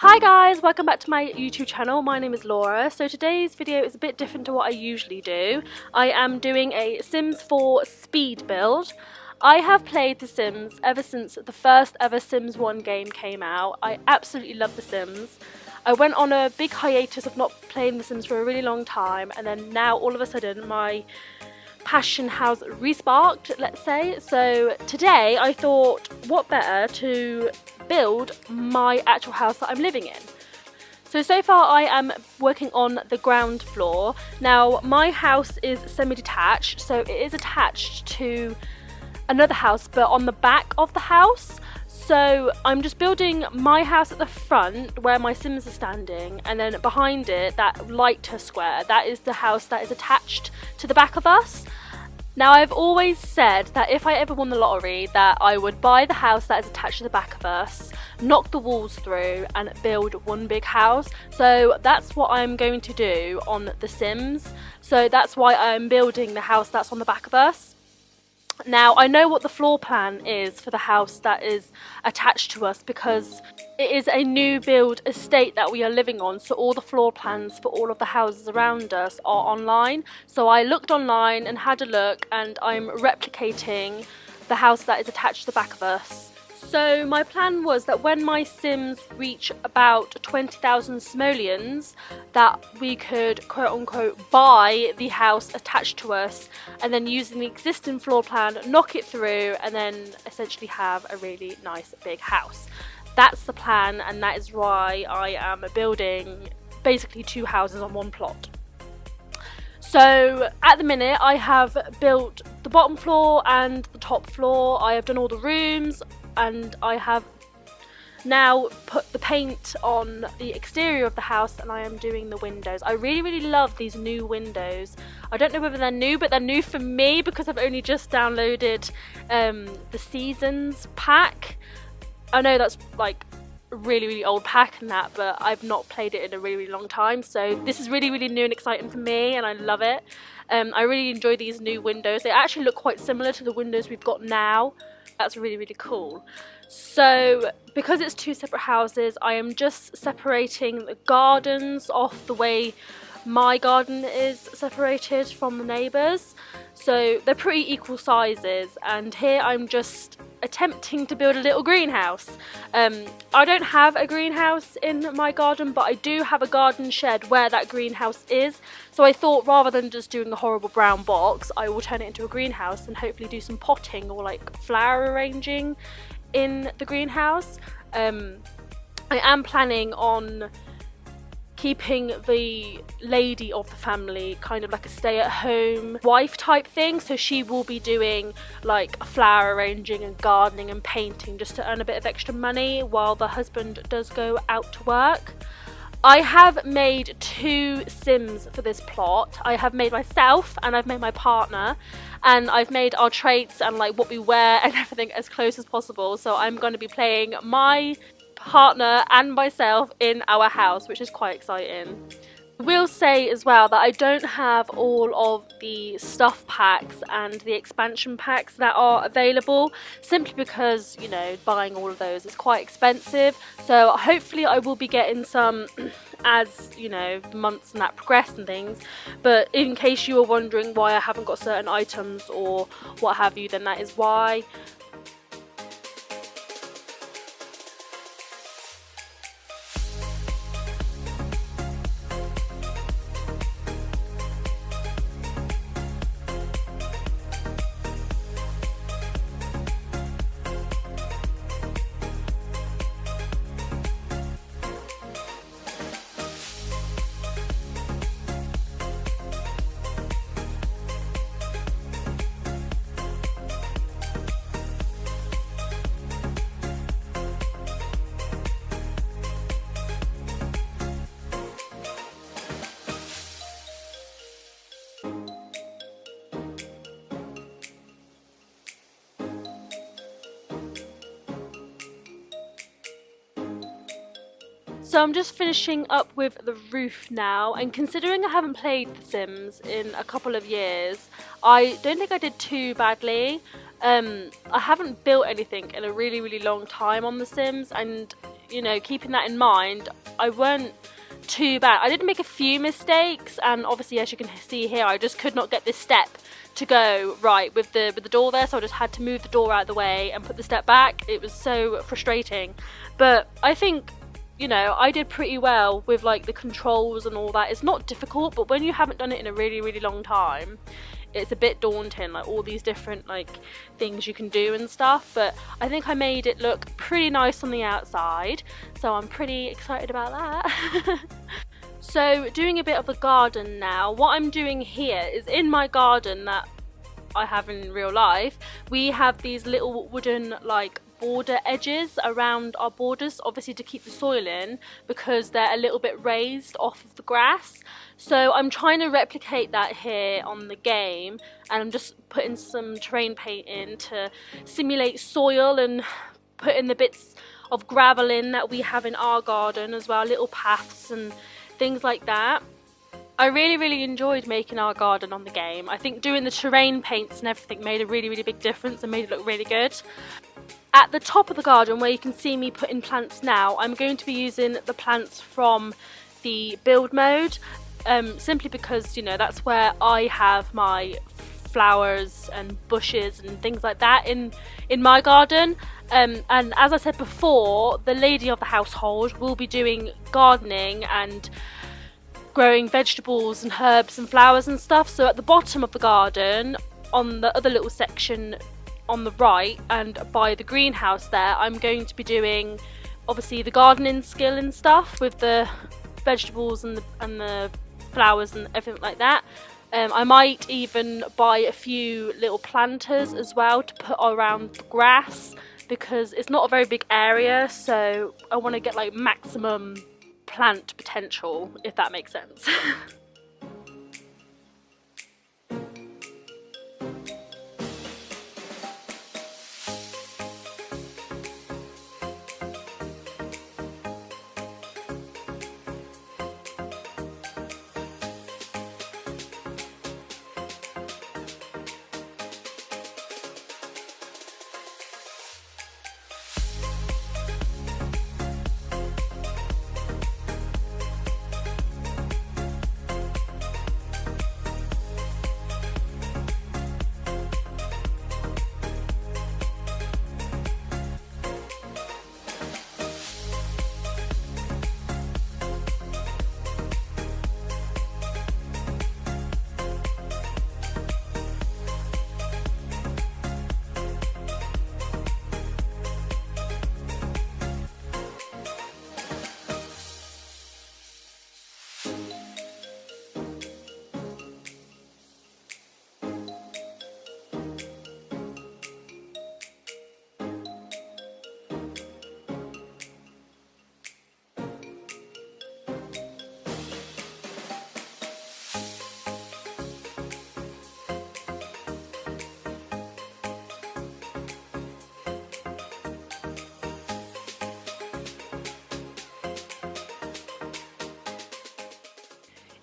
Hi guys, welcome back to my YouTube channel. My name is Laura. So today's video is a bit different to what I usually do. I am doing a Sims 4 speed build. I have played The Sims ever since the first ever Sims 1 game came out. I absolutely love The Sims. I went on a big hiatus of not playing The Sims for a really long time, and then now all of a sudden my passion has re-sparked, let's say. So today I thought, what better to build my actual house that I'm living in. So far I am working on the ground floor. Now my house is semi-detached, so it is attached to another house but on the back of the house. So I'm just building my house at the front where my Sims are standing, and then behind it, that lighter square, that is the house that is attached to the back of us. Now I've always said that if I ever won the lottery that I would buy the house that is attached to the back of us, knock the walls through and build one big house. So that's what I'm going to do on The Sims. So that's why I'm building the house that's on the back of us. Now I know what the floor plan is for the house that is attached to us because it is a new build estate that we are living on, so all the floor plans for all of the houses around us are online. So I looked online and had a look, and I'm replicating the house that is attached to the back of us. So my plan was that when my Sims reach about 20,000 simoleons, that we could quote-unquote buy the house attached to us, and then using the existing floor plan, knock it through, and then essentially have a really nice big house. That's the plan, and that is why I am building basically two houses on one plot. So at the minute I have built the bottom floor and the top floor. I have done all the rooms, and I have now put the paint on the exterior of the house, and I am doing the windows. I really love these new windows. I don't know whether they're new, but they're new for me because I've only just downloaded the Seasons pack. I know that's like a really old pack and that, but I've not played it in a really long time, so this is really new and exciting for me, and I love it. I really enjoy these new windows. They actually look quite similar to the windows we've got now. That's really cool. So because it's two separate houses, I am just separating the gardens off the way my garden is separated from the neighbours. So they're pretty equal sizes, and here I'm just attempting to build a little greenhouse. I don't have a greenhouse in my garden, but I do have a garden shed where that greenhouse is. So I thought, rather than just doing a horrible brown box, I will turn it into a greenhouse and hopefully do some potting or like flower arranging in the greenhouse. I am planning on keeping the lady of the family kind of like a stay-at-home wife type thing, so she will be doing like flower arranging and gardening and painting just to earn a bit of extra money while the husband does go out to work. I have made two Sims for this plot. I have made myself and I've made my partner, and I've made our traits and like what we wear and everything as close as possible. So I'm going to be playing my partner and myself in our house, which is quite exciting. I will say as well that I don't have all of the stuff packs and the expansion packs that are available, simply because, you know, buying all of those is quite expensive. So hopefully I will be getting some as, you know, the months and that progress and things. But in case you were wondering why I haven't got certain items or what have you, then that is why. So I'm just finishing up with the roof now, and considering I haven't played The Sims in a couple of years, I don't think I did too badly. I haven't built anything in a really long time on The Sims, and you know, keeping that in mind, I weren't too bad. I did make a few mistakes, and obviously, as you can see here, I just could not get this step to go right with the door there, so I just had to move the door out of the way and put the step back. It was so frustrating, but I think, you know, I did pretty well with like the controls and all that. It's not difficult, but when you haven't done it in a really long time, it's a bit daunting, like all these different like things you can do and stuff. But I think I made it look pretty nice on the outside, so I'm pretty excited about that. So doing a bit of a garden now. What I'm doing here is, in my garden that I have in real life, we have these little wooden like border edges around our borders, obviously to keep the soil in, because they're a little bit raised off of the grass. So I'm trying to replicate that here on the game, and I'm just putting some terrain paint in to simulate soil and put in the bits of gravel in that we have in our garden as well, little paths and things like that. I really enjoyed making our garden on the game. I think doing the terrain paints and everything made a really big difference and made it look really good. At the top of the garden, where you can see me putting plants now, I'm going to be using the plants from the build mode, simply because, you know, that's where I have my flowers and bushes and things like that in my garden. And as I said before, the lady of the household will be doing gardening and growing vegetables and herbs and flowers and stuff. So at the bottom of the garden, on the other little section on the right and by the greenhouse there, I'm going to be doing obviously the gardening skill and stuff with the vegetables and the flowers and everything like that. I might even buy a few little planters as well to put around the grass, because it's not a very big area, so I want to get like maximum plant potential, if that makes sense.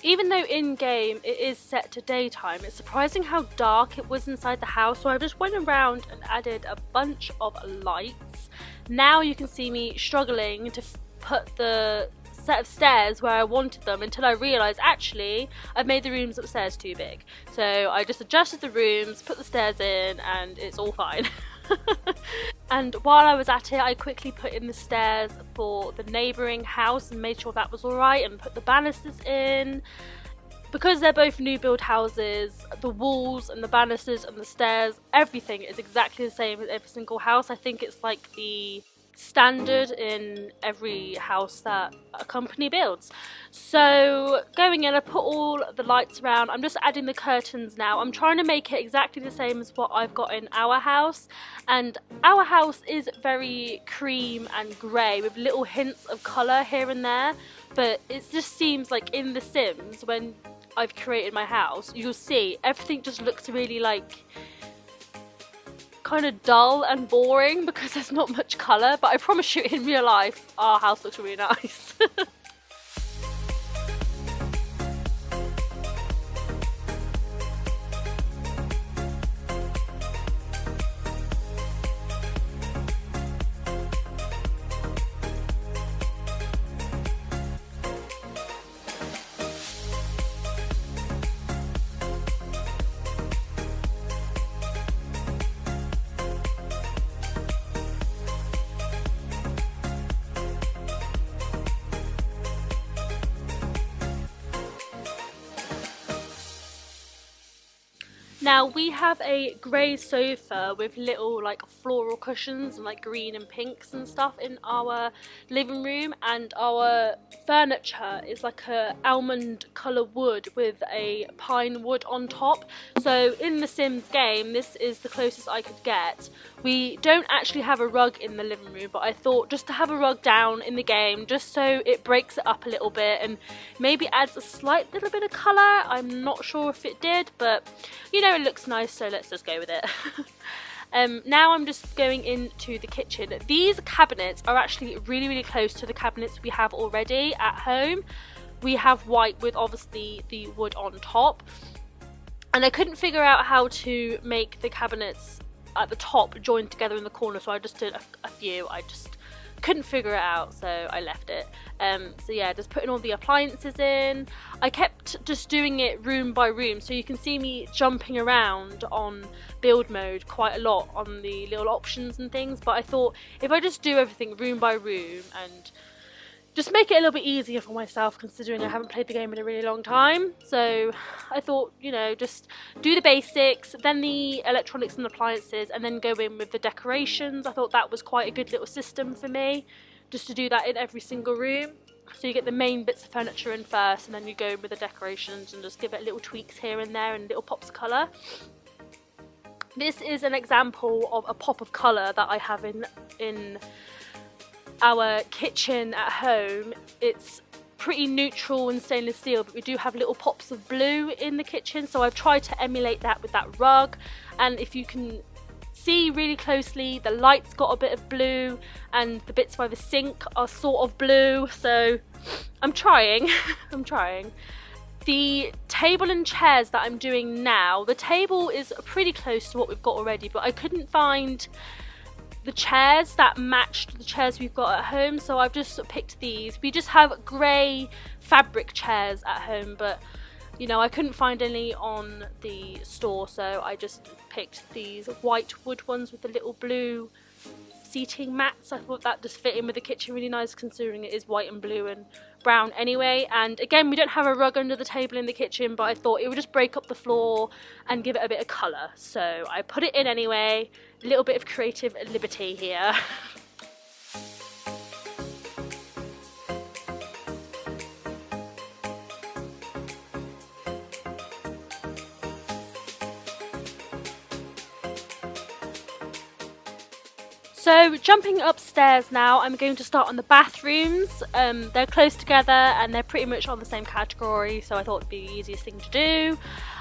Even though in-game it is set to daytime, it's surprising how dark it was inside the house, so I just went around and added a bunch of lights. Now you can see me struggling to put the set of stairs where I wanted them, until I realised actually I've made the rooms upstairs too big. So I just adjusted the rooms, put the stairs in, and it's all fine. And while I was at it, I quickly put in the stairs for the neighbouring house and made sure that was alright, and put the banisters in. Because they're both new build houses, the walls and the banisters and the stairs, everything is exactly the same as every single house. I think it's like the standard in every house that a company builds. So going in, I put all the lights around. I'm just adding the curtains now. I'm trying to make it exactly the same as what I've got in our house, and our house is very cream and grey with little hints of colour here and there, but it just seems like in The Sims, when I've created my house, you'll see everything just looks really like kind of dull and boring because there's not much colour, but I promise you in real life our house looks really nice. Now we have a grey sofa with little like floral cushions and like green and pinks and stuff in our living room, and our furniture is like a almond colour wood with a pine wood on top. So in the Sims game, this is the closest I could get. We don't actually have a rug in the living room, but I thought just to have a rug down in the game, just so it breaks it up a little bit and maybe adds a slight little bit of colour. I'm not sure if it did, but you know, it looks nice, so let's just go with it. Now I'm just going into the kitchen. These cabinets are actually really close to the cabinets we have already at home. We have white with obviously the wood on top, and I couldn't figure out how to make the cabinets at the top joined together in the corner, so I just did a few. I just couldn't figure it out, so I left it. So yeah, just putting all the appliances in. I kept just doing it room by room, so you can see me jumping around on build mode quite a lot on the little options and things, but I thought if I just do everything room by room and just make it a little bit easier for myself, considering I haven't played the game in a really long time. So I thought, you know, just do the basics, then the electronics and appliances, and then go in with the decorations. I thought that was quite a good little system for me, just to do that in every single room. So you get the main bits of furniture in first, and then you go in with the decorations and just give it little tweaks here and there and little pops of colour. This is an example of a pop of colour that I have in our kitchen at home. It's pretty neutral and stainless steel, but we do have little pops of blue in the kitchen, so I've tried to emulate that with that rug. And if you can see really closely, the light's got a bit of blue, and the bits by the sink are sort of blue, so I'm trying. I'm trying. The table and chairs that I'm doing now, the table is pretty close to what we've got already, but I couldn't find the chairs that matched the chairs we've got at home, so I've just picked these. We just have grey fabric chairs at home, but you know, I couldn't find any on the store, so I just picked these white wood ones with the little blue seating mats. I thought that just fit in with the kitchen really nice, considering it is white and blue and brown anyway. And again, we don't have a rug under the table in the kitchen, but I thought it would just break up the floor and give it a bit of colour, so I put it in anyway. A little bit of creative liberty here. So jumping upstairs now, I'm going to start on the bathrooms. They're close together and they're pretty much on the same category, so I thought it'd be the easiest thing to do.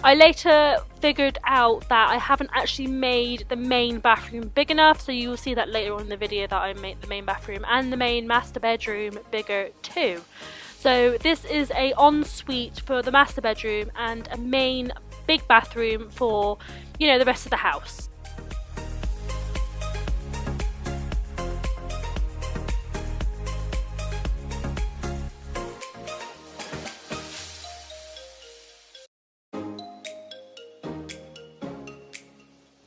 I later figured out that I haven't actually made the main bathroom big enough, so you will see that later on in the video that I made the main bathroom and the main master bedroom bigger too. So this is a ensuite for the master bedroom and a main big bathroom for, you know, the rest of the house.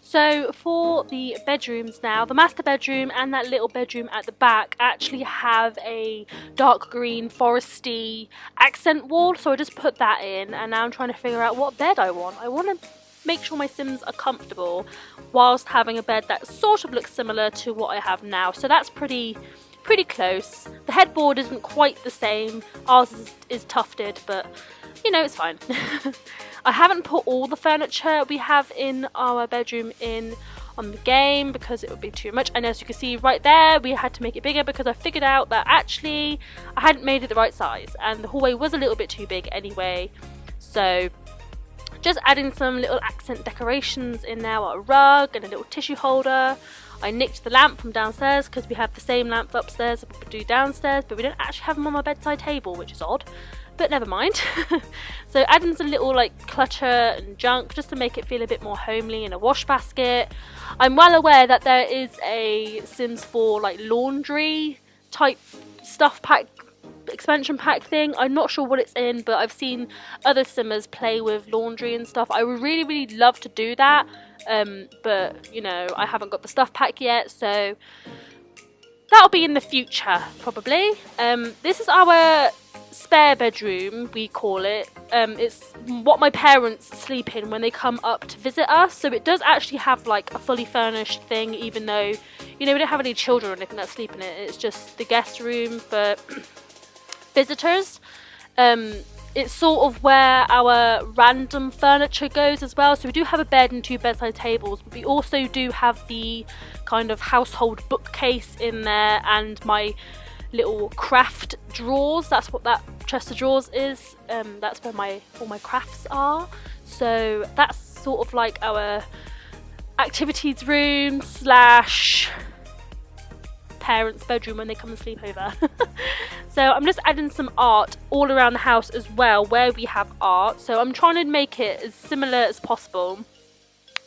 So for the bedrooms now, the master bedroom and that little bedroom at the back actually have a dark green foresty accent wall, so I just put that in, and now I'm trying to figure out what bed I want. I want to make sure my Sims are comfortable whilst having a bed that sort of looks similar to what I have now, so that's pretty close. The headboard isn't quite the same, ours is tufted, but you know, it's fine. I haven't put all the furniture we have in our bedroom in on the game because it would be too much, and as you can see right there, we had to make it bigger because I figured out that actually I hadn't made it the right size and the hallway was a little bit too big anyway, so just adding some little accent decorations in there, a rug and a little tissue holder. I nicked the lamp from downstairs because we have the same lamp upstairs that we do downstairs, but we don't actually have them on my bedside table, which is odd, but never mind. So adding some little like clutter and junk just to make it feel a bit more homely, in a wash basket. I'm well aware that there is a Sims 4 like laundry type stuff pack, expansion pack thing. I'm not sure what it's in, but I've seen other Simmers play with laundry and stuff. I would really love to do that, but you know, I haven't got the stuff pack yet, so that'll be in the future probably. This is our spare bedroom, we call it. It's what my parents sleep in when they come up to visit us. So it does actually have like a fully furnished thing, even though, you know, we don't have any children or anything that sleep in it. It's just the guest room for visitors. It's sort of where our random furniture goes as well. So we do have a bed and 2 bedside tables, but we also do have the kind of household bookcase in there and my little craft drawers. That's what that chest of drawers is. That's where all my crafts are. So that's sort of like our activities room slash parents' bedroom when they come and sleep over. So I'm just adding some art all around the house as well where we have art. So I'm trying to make it as similar as possible.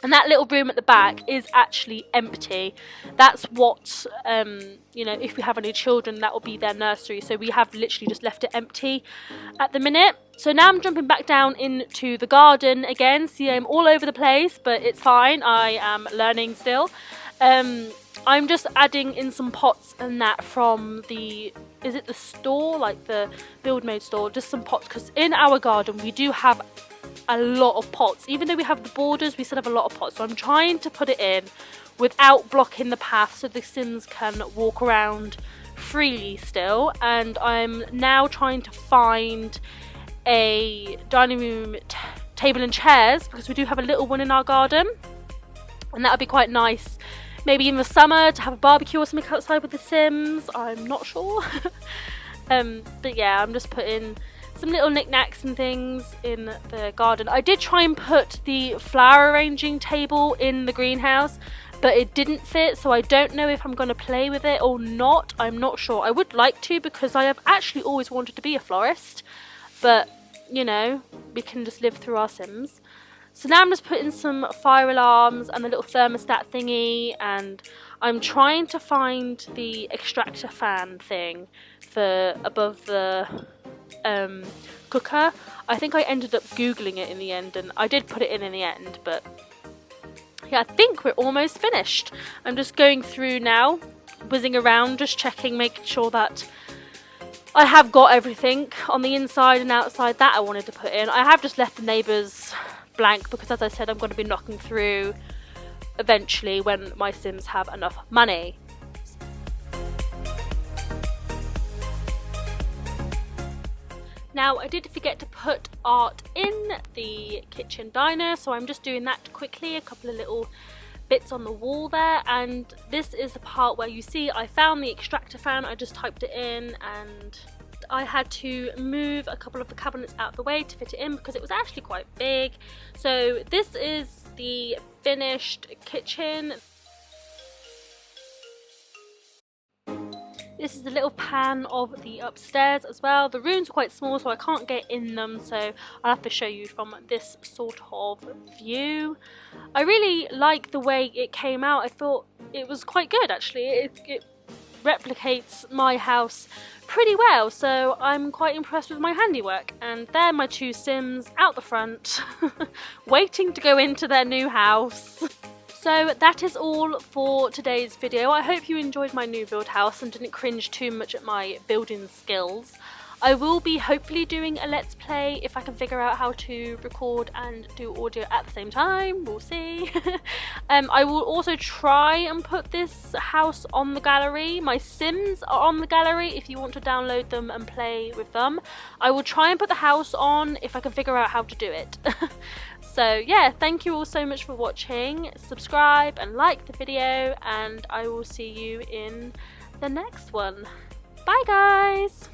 And that little room at the back is actually empty. That's what, you know, if we have any children, that will be their nursery. So we have literally just left it empty at the minute. So now I'm jumping back down into the garden again. See, I'm all over the place, but it's fine. I am learning still. I'm just adding in some pots and that from the, is it the store? Like the Build Made store, just some pots. Because in our garden, we do have a lot of pots. Even though we have the borders, we still have a lot of pots. So I'm trying to put it in without blocking the path so the Sims can walk around freely still. And I'm now trying to find a dining room table and chairs, because we do have a little one in our garden. And that would be quite nice. Maybe in the summer to have a barbecue or something outside with the Sims. I'm not sure. But yeah, I'm just putting some little knickknacks and things in the garden. I did try and put the flower arranging table in the greenhouse, but it didn't fit, so I don't know if I'm going to play with it or not. I'm not sure. I would like to, because I have actually always wanted to be a florist, but you know, we can just live through our Sims. So now I'm just putting some fire alarms and the little thermostat thingy, and I'm trying to find the extractor fan thing for above the cooker. I think I ended up googling it in the end, and I did put it in the end, but yeah, I think we're almost finished. I'm just going through now, whizzing around, just checking, making sure that I have got everything on the inside and outside that I wanted to put in. I have just left the neighbours blank because, as I said, I'm going to be knocking through eventually when my Sims have enough money. Now, I did forget to put art in the kitchen diner, so I'm just doing that quickly, a couple of little bits on the wall there. And this is the part where you see I found the extractor fan. I just typed it in, and I had to move a couple of the cabinets out of the way to fit it in because it was actually quite big. So this is the finished kitchen. This is the little pan of the upstairs as well. The rooms are quite small, so I can't get in them, so I'll have to show you from this sort of view. I really like the way it came out. I thought it was quite good, actually. It replicates my house pretty well, so I'm quite impressed with my handiwork. And there are my 2 Sims out the front waiting to go into their new house. So that is all for today's video. I hope you enjoyed my new build house and didn't cringe too much at my building skills. I will be hopefully doing a let's play if I can figure out how to record and do audio at the same time. We'll see. I will also try and put this house on the gallery. My Sims are on the gallery if you want to download them and play with them. I will try and put the house on if I can figure out how to do it. So yeah, thank you all so much for watching. Subscribe and like the video, and I will see you in the next one. Bye guys!